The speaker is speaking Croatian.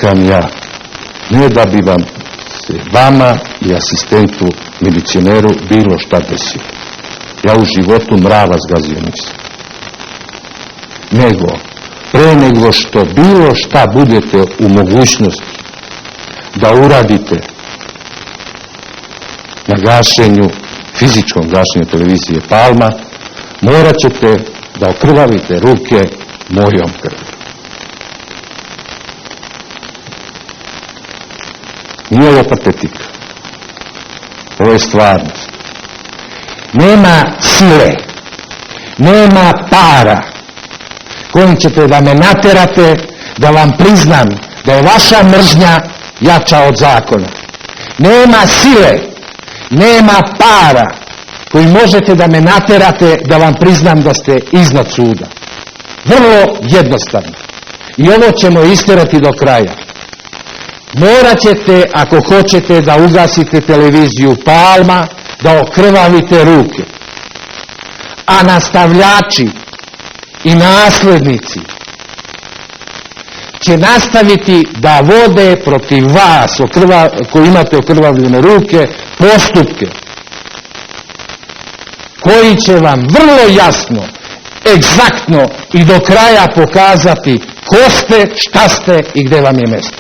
ja, ne da bi vam se vama i asistentu milicioneru bilo šta desilo. Ja u životu mrava zgazio nisam. Nego, pre nego što bilo šta budete u mogućnosti da uradite na gašenju, fizičkom gašenju televizije Palma, morat ćete da okrvavite ruke mojom krvlju. Nije ovo patetika. Ovo je stvarnost. Nema sile, nema para kojim ćete da me naterate da vam priznam da je vaša mržnja jača od zakona. Nema sile, nema para koji možete da me naterate da vam priznam da ste iznad suda. Vrlo jednostavno. I ovo ćemo istjerati do kraja. Morat ćete, ako hoćete da ugasite televiziju Palma, da okrvavite ruke. A nastavljači i naslednici će nastaviti da vode protiv vas, koji imate okrvavljene ruke, postupke koji će vam vrlo jasno, egzaktno i do kraja pokazati ko ste, šta ste i gdje vam je mjesto.